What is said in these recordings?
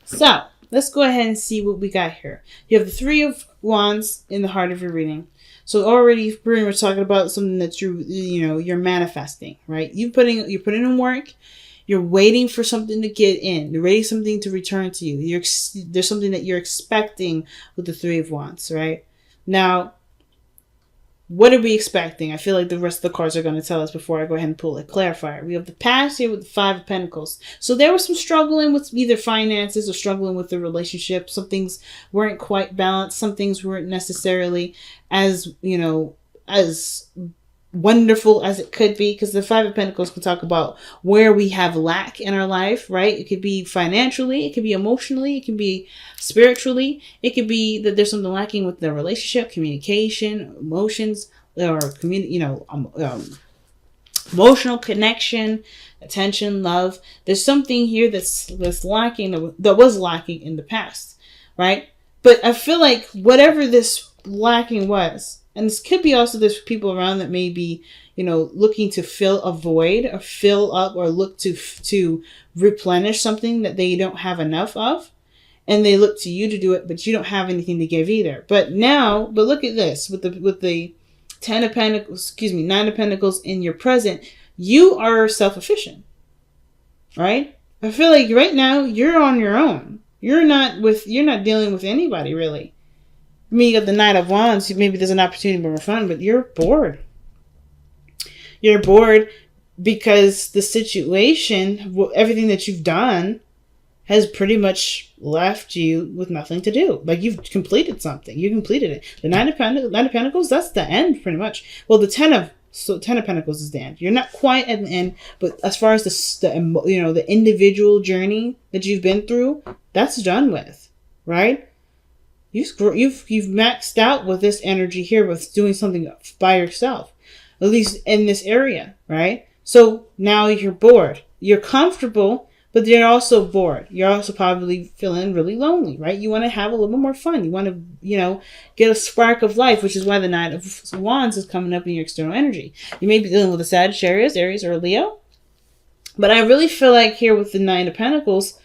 So let's go ahead and see what we got here. You have the Three of Wands in the heart of your reading. So already pretty much talking about something that you're manifesting, right? You're putting in work. You're waiting for something to get in. You're waiting something to return to you. There's something that you're expecting with the Three of Wands, right? Now, what are we expecting? I feel like the rest of the cards are going to tell us before I go ahead and pull a clarifier. We have the past here with the Five of Pentacles. So there was some struggling with either finances or struggling with the relationship. Some things weren't quite balanced. Some things weren't necessarily as, as wonderful as it could be, because the Five of Pentacles can talk about where we have lack in our life, right? It could be financially, it could be emotionally, it can be spiritually, it could be that there's something lacking with the relationship, communication, emotions, or emotional connection, attention, love. There's something here that's lacking, that was lacking in the past, right? But I feel like whatever this lacking was, and this could be also there's people around that may be, looking to fill a void or fill up or look to replenish something that they don't have enough of. And they look to you to do it, but you don't have anything to give either. But look at this with the Nine of Pentacles in your present, you are self-efficient, right? I feel like right now you're on your own. You're not dealing with anybody really. I mean, you got the Knight of Wands. Maybe there's an opportunity for fun, but you're bored. You're bored because the situation, everything that you've done, has pretty much left you with nothing to do. Like, you've completed something. You completed it. The Nine of Pentacles, that's the end, pretty much. Well, the Ten of Pentacles is the end. You're not quite at the end, but as far as the individual journey that you've been through, that's done with, right? You've maxed out with this energy here with doing something by yourself, at least in this area, right? So now you're bored. You're comfortable, but you're also bored. You're also probably feeling really lonely, right? You want to have a little bit more fun. You want to, get a spark of life, which is why the Knight of Wands is coming up in your external energy. You may be dealing with a Sagittarius, Aries, or a Leo, but I really feel like here with the Nine of Pentacles,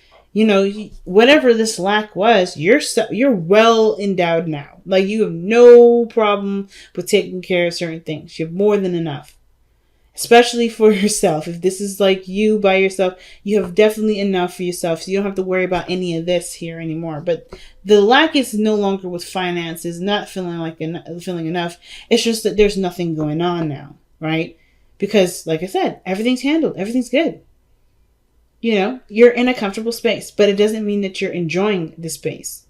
whatever this lack was, you're well endowed now. Like, you have no problem with taking care of certain things. You have more than enough, especially for yourself. If this is like you by yourself, you have definitely enough for yourself. So you don't have to worry about any of this here anymore. But the lack is no longer with finances, not feeling enough. It's just that there's nothing going on now, right? Because, like I said, everything's handled. Everything's good. You're in a comfortable space, but it doesn't mean that you're enjoying the space.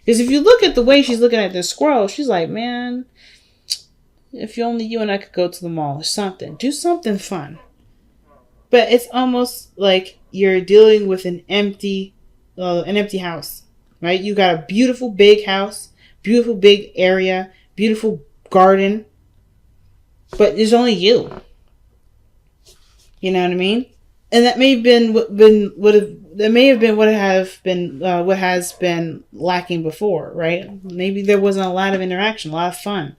Because if you look at the way she's looking at this squirrel, she's like, man, if only you and I could go to the mall or something. Do something fun. But it's almost like you're dealing with an empty house, right? You got a beautiful big house, beautiful big area, beautiful garden, but there's only you. You know what I mean? And that may have been what has been lacking before, right? Maybe there wasn't a lot of interaction, a lot of fun.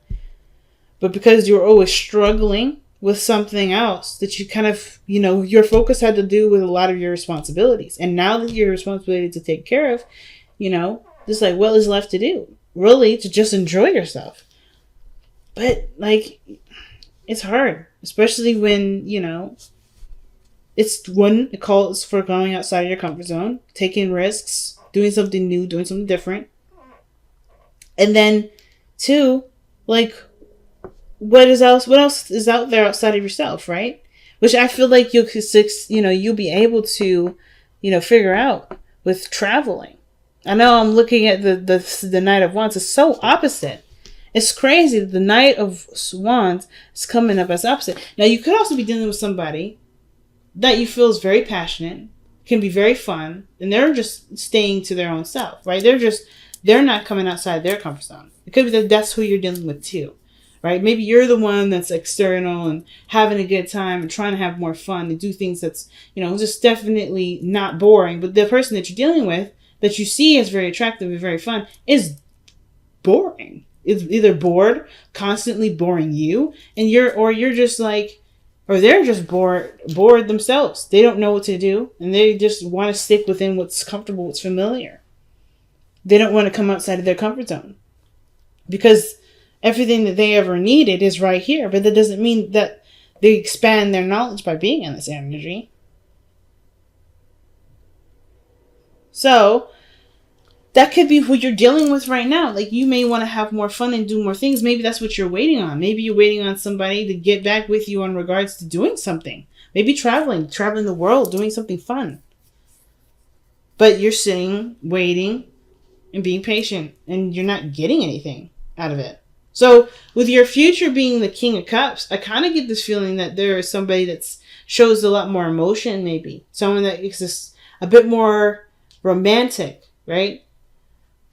But because you were always struggling with something else that you kind of, your focus had to do with a lot of your responsibilities. And now that your responsibility to take care of, just like, what is left to do? Really, to just enjoy yourself. But, like, it's hard, especially when, it calls for going outside of your comfort zone, taking risks, doing something new, doing something different. And then, two, like, what else is out there outside of yourself, right? Which I feel like you'll be able to, figure out with traveling. I know I'm looking at the Knight of Wands. It's so opposite. It's crazy that the Knight of Wands is coming up as opposite. Now, you could also be dealing with somebody that you feel is very passionate, can be very fun, and they're just staying to their own self, right? They're not coming outside their comfort zone. It could be that that's who you're dealing with too, right? Maybe you're the one that's external and having a good time and trying to have more fun and do things that's, just definitely not boring. But the person that you're dealing with, that you see as very attractive and very fun, is boring. It's either bored, constantly boring you, and you're just like, Or they're just bored themselves. They don't know what to do, and they just want to stick within what's comfortable, what's familiar. They don't want to come outside of their comfort zone because everything that they ever needed is right here. But that doesn't mean that they expand their knowledge by being in this energy. So that could be what you're dealing with right now. Like, you may want to have more fun and do more things. Maybe that's what you're waiting on. Maybe you're waiting on somebody to get back with you in regards to doing something. Maybe traveling the world, doing something fun. But you're sitting, waiting, and being patient, and you're not getting anything out of it. So with your future being the King of Cups, I kind of get this feeling that there is somebody that shows a lot more emotion, maybe. Someone that exists a bit more romantic, right?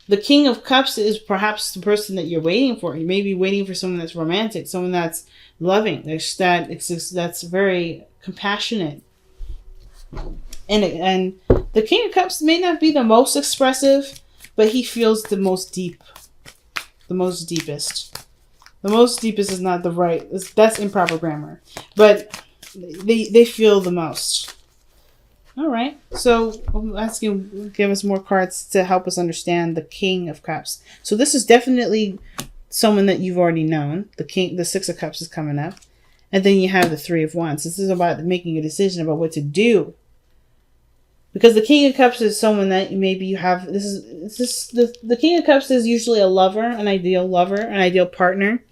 The King of Cups is perhaps the person that you're waiting for. You may be waiting for someone that's romantic, someone that's loving, that's very compassionate. And the King of Cups may not be the most expressive, but he feels the most deep. The most deepest. The most deepest is not the right. That's improper grammar. But they feel the most. All right, so I'm asking, give us more cards to help us understand the King of Cups. So this is definitely someone that you've already known. The Six of Cups is coming up, and then you have the Three of Wands. This is about making a decision about what to do, because the King of Cups is someone that maybe you have. The King of Cups is usually a lover, an ideal partner.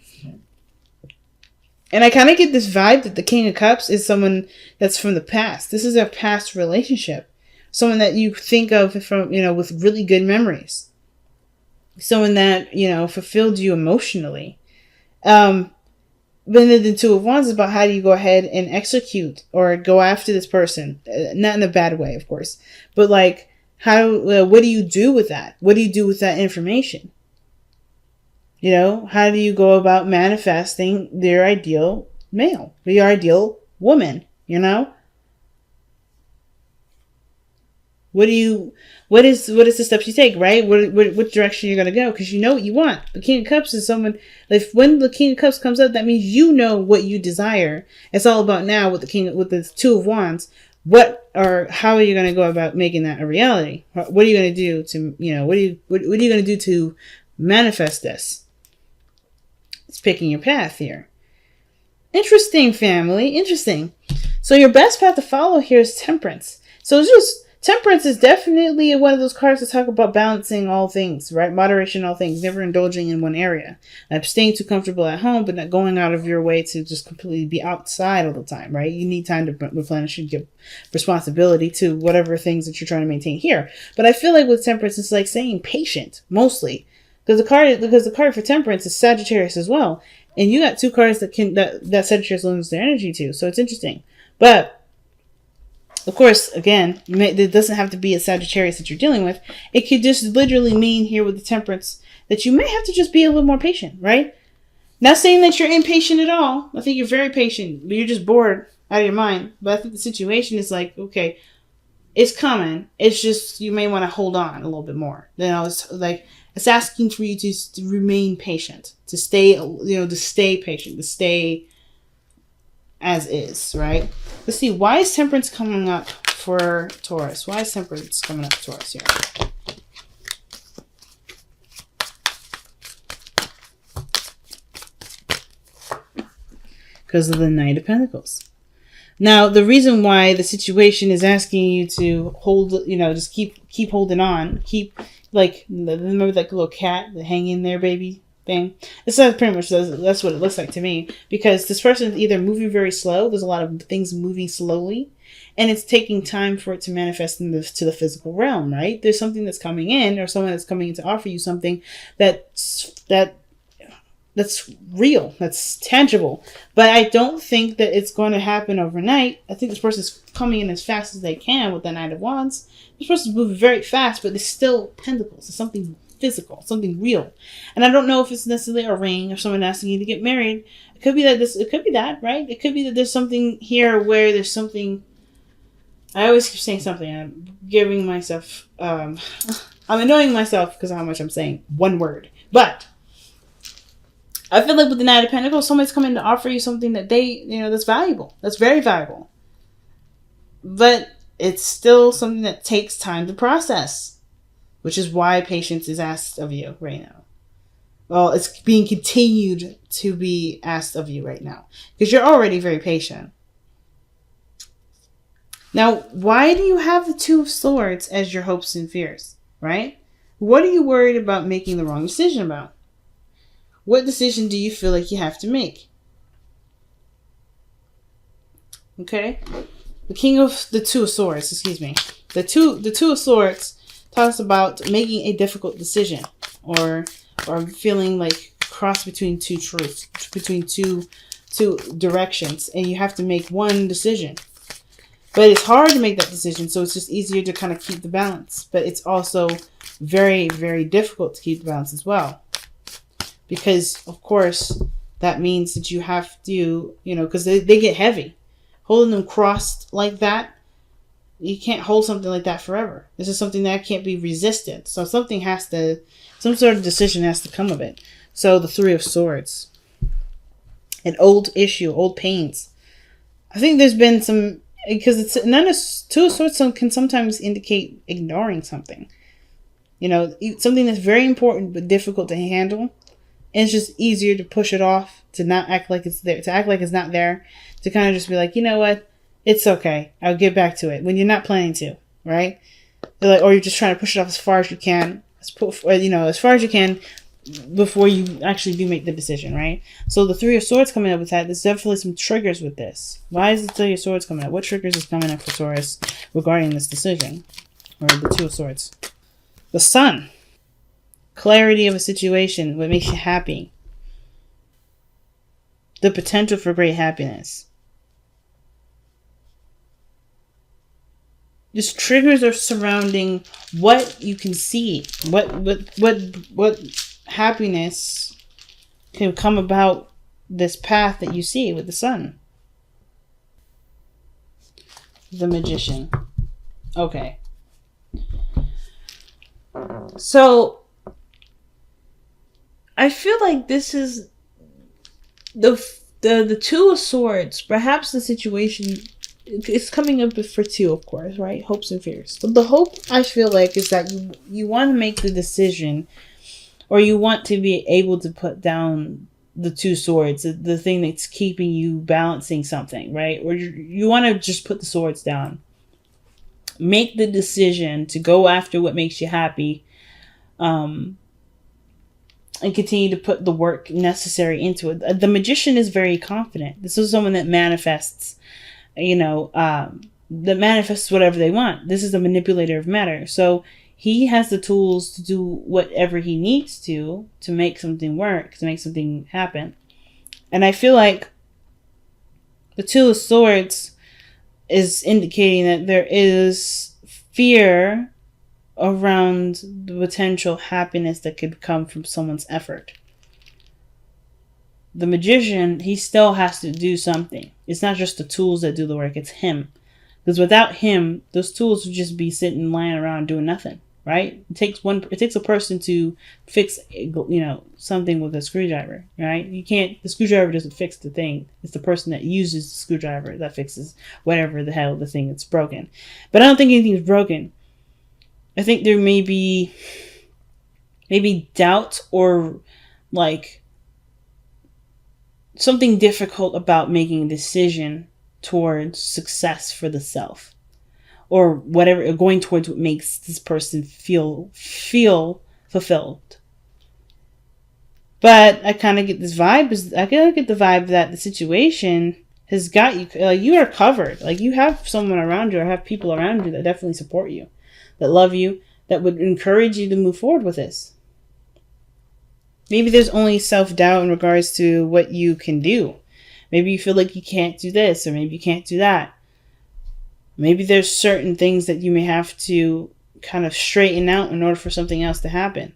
And I kind of get this vibe that the King of Cups is someone that's from the past. This is a past relationship. Someone that you think of from, with really good memories. Someone that, fulfilled you emotionally. But then the Two of Wands is about how do you go ahead and execute or go after this person. Not in a bad way, of course. But like, what do you do with that? What do you do with that information? How do you go about manifesting their ideal male, your ideal woman, What is the steps you take, right? What direction you're going to go? Because you know what you want. The King of Cups is someone, when the King of Cups comes up, that means you know what you desire. It's all about now with the Two of Wands. How are you going to go about making that a reality? What are you going to do to, what are you going to do to manifest this? It's picking your path here. Interesting, family. Interesting. So your best path to follow here is Temperance. So Temperance is definitely one of those cards to talk about balancing all things, right? Moderation in all things, never indulging in one area. Staying too comfortable at home, but not going out of your way to just completely be outside all the time, right? You need time to replenish and give responsibility to whatever things that you're trying to maintain here. But I feel like with Temperance, it's like saying patient, mostly. Because the card for Temperance is Sagittarius as well. And you got two cards that Sagittarius lends their energy to. So it's interesting. But, of course, again, it doesn't have to be a Sagittarius that you're dealing with. It could just literally mean here with the Temperance that you may have to just be a little more patient, right? Not saying that you're impatient at all. I think you're very patient. But you're just bored out of your mind. But I think the situation is like, okay, it's coming. It's just you may want to hold on a little bit more. It's asking for you to remain patient, to stay patient, to stay as is, right? Let's see. Why is Temperance coming up for Taurus? Why is Temperance coming up for Taurus here? Because of the Knight of Pentacles. Now, the reason why the situation is asking you to hold, just keep holding on, remember that little cat, the hang in there, baby thing? That's pretty much, that's what it looks like to me. Because this person is either moving very slow, there's a lot of things moving slowly, and it's taking time for it to manifest to the physical realm, right? There's something that's coming in, or someone that's coming in to offer you something that's real, that's tangible. But I don't think that it's going to happen overnight. I think this person's coming in as fast as they can with the Knight of Wands. This person's moving very fast, but it's still pentacles. It's something physical, something real. And I don't know if it's necessarily a ring or someone asking you to get married. It could be that, right? It could be that there's something here where there's something. I always keep saying something. I'm giving myself, I'm annoying myself because of how much I'm saying one word. But I feel like with the Knight of Pentacles, somebody's coming to offer you something that that's valuable. That's very valuable. But it's still something that takes time to process, which is why patience is asked of you right now. Well, it's being continued to be asked of you right now because you're already very patient. Now, why do you have the Two of Swords as your hopes and fears, right? What are you worried about making the wrong decision about? What decision do you feel like you have to make? Okay? The Two of Swords, excuse me. The Two of Swords talks about making a difficult decision or feeling like cross between two truths, between two directions, and you have to make one decision. But it's hard to make that decision, so it's just easier to kind of keep the balance. But it's also very, very difficult to keep the balance as well. Because, of course, that means that you have to, because they get heavy. Holding them crossed like that, you can't hold something like that forever. This is something that can't be resisted. So some sort of decision has to come of it. So the Three of Swords. An old issue, old pains. I think there's been some, because Two of Swords can sometimes indicate ignoring something. Something that's very important but difficult to handle. And it's just easier to push it off, to not act like it's there, to act like it's not there, to kind of just be like, you know what, it's okay, I'll get back to it, when you're not planning to, right? Or you're just trying to push it off as far as you can, as far as you can, before you actually do make the decision, right? So the Three of Swords coming up with that, there's definitely some triggers with this. Why is the Three of Swords coming up? What triggers is coming up for Taurus regarding this decision? Or the Two of Swords. The Sun. Clarity of a situation, what makes you happy. The potential for great happiness. Just triggers are surrounding what you can see. What happiness can come about this path that you see with the Sun. The Magician. Okay. So I feel like this is the Two of Swords. Perhaps the situation is coming up for two, of course, right? Hopes and fears. So the hope, I feel like, is that you want to make the decision, or you want to be able to put down the Two Swords, the thing that's keeping you balancing something, right? Or you want to just put the swords down. Make the decision to go after what makes you happy. And continue to put the work necessary into it. The Magician is very confident. This is someone that manifests, that manifests whatever they want. This is a manipulator of matter. So he has the tools to do whatever he needs to make something work, to make something happen. And I feel like the Two of Swords is indicating that there is fear around the potential happiness that could come from someone's effort. The Magician, he still has to do something. It's not just the tools that do the work, it's him. Because without him, those tools would just be sitting, lying around doing nothing, right? It takes a person to fix, something with a screwdriver, right? The screwdriver doesn't fix the thing. It's the person that uses the screwdriver that fixes whatever the hell the thing that's broken. But I don't think anything's broken. I think there may be maybe doubt or like something difficult about making a decision towards success for the self, or whatever, going towards what makes this person feel fulfilled. But I kind of get this vibe. I kind of get the vibe that the situation has got you. Like, you are covered. Like, you have someone around you, or have people around you that definitely support you, that love you, that would encourage you to move forward with this. Maybe there's only self-doubt in regards to what you can do. Maybe you feel like you can't do this, or maybe you can't do that. Maybe there's certain things that you may have to kind of straighten out in order for something else to happen.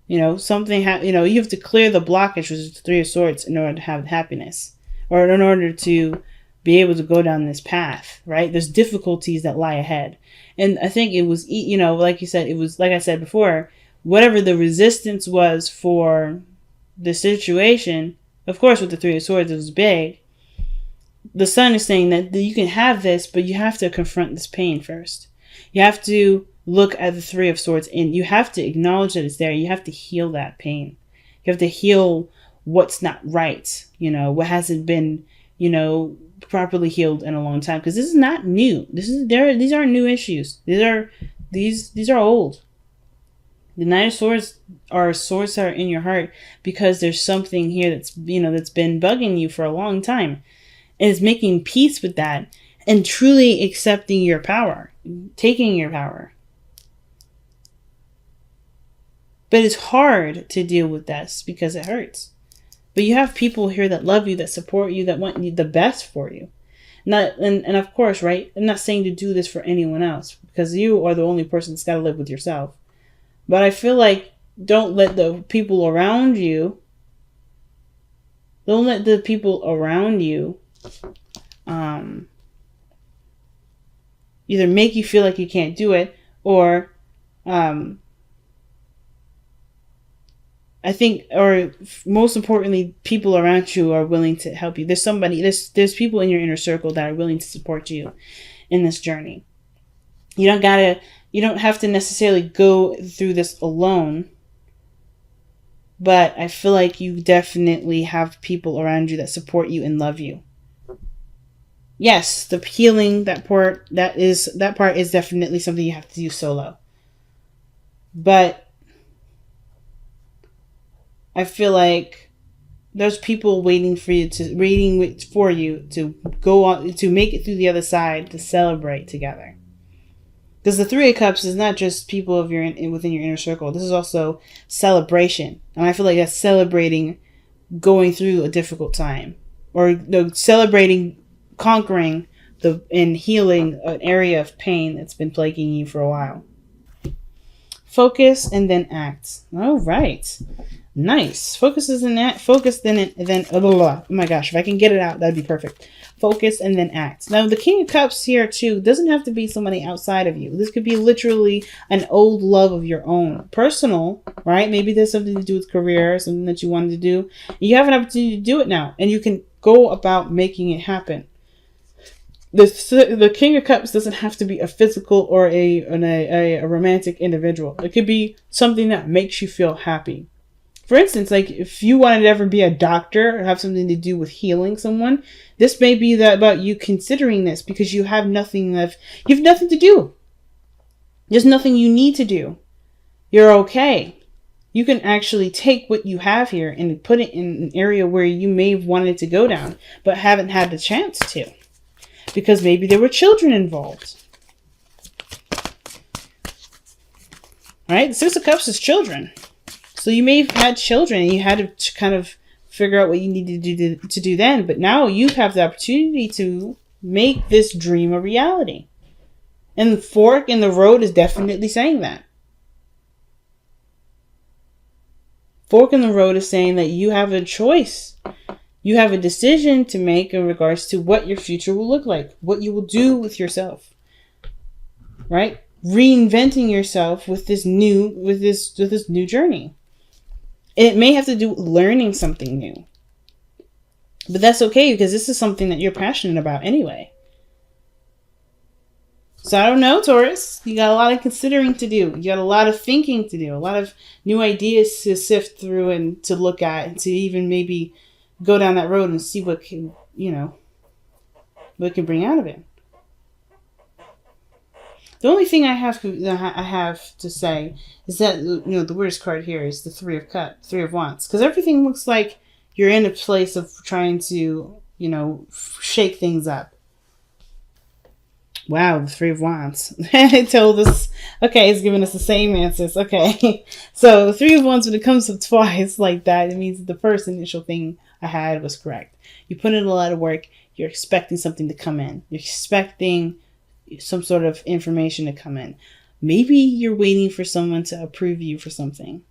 You have to clear the blockage, which is the Three of Swords, in order to have happiness, or in order to be able to go down this path, right? There's difficulties that lie ahead. And I think it was, like you said, it was, like I said before, whatever the resistance was for the situation, of course, with the Three of Swords, it was big. The Sun is saying that you can have this, but you have to confront this pain first. You have to look at the Three of Swords and you have to acknowledge that it's there. You have to heal that pain. You have to heal what's not right. What hasn't been, properly healed in a long time. Because this is not new. These aren't new issues. These are old. The Knight of Swords are swords that are in your heart because there's something here that's been bugging you for a long time. And it's making peace with that and truly accepting your power, taking your power. But it's hard to deal with this because it hurts. But you have people here that love you, that support you, that want you the best for you. And of course, right? I'm not saying to do this for anyone else because you are the only person that's got to live with yourself. But I feel like don't let the people around you either make you feel like you can't do it or most importantly, people around you are willing to help you. There's people in your inner circle that are willing to support you in this journey. You don't have to necessarily go through this alone, but I feel like you definitely have people around you that support you and love you. Yes, the healing, that part is definitely something you have to do solo. But I feel like there's people waiting for you to go on, to make it through the other side, to celebrate together. Because the Three of Cups is not just people within your inner circle. This is also celebration. And I feel like that's celebrating going through a difficult time. Or celebrating conquering and healing an area of pain that's been plaguing you for a while. Focus and then act. All right. Nice. Focus, then blah, blah, blah. Oh my gosh, if I can get it out, that'd be perfect. Focus and then act. Now, the King of Cups here, too, doesn't have to be somebody outside of you. This could be literally an old love of your own. Personal, right? Maybe there's something to do with career, something that you wanted to do. You have an opportunity to do it now, and you can go about making it happen. The King of Cups doesn't have to be a physical or a romantic individual. It could be something that makes you feel happy. For instance, like if you wanted to ever be a doctor or have something to do with healing someone, this may be about you considering this because you have nothing to do. There's nothing you need to do. You're okay. You can actually take what you have here and put it in an area where you may have wanted to go down, but haven't had the chance to. Because maybe there were children involved. Right? The Six of Cups is children. So you may have had children and you had to kind of figure out what you needed to do then. But now you have the opportunity to make this dream a reality. And the fork in the road is definitely saying that. Fork in the road is saying that you have a choice. You have a decision to make in regards to what your future will look like. What you will do with yourself. Right? Reinventing yourself with this new journey. It may have to do with learning something new. But that's okay because this is something that you're passionate about anyway. So I don't know, Taurus. You got a lot of considering to do. You got a lot of thinking to do. A lot of new ideas to sift through and to look at and to even maybe go down that road and see what can bring out of it. The only thing I have to say is that the weirdest card here is the Three of Wands, because everything looks like you're in a place of trying to shake things up. Wow, the Three of Wands. It told us, okay, it's giving us the same answers. Okay, so the Three of Wands, when it comes to twice like that, it means that the first initial thing I had was correct. You put in a lot of work. You're expecting something to come in. You're expecting some sort of information to come in. Maybe you're waiting for someone to approve you for something.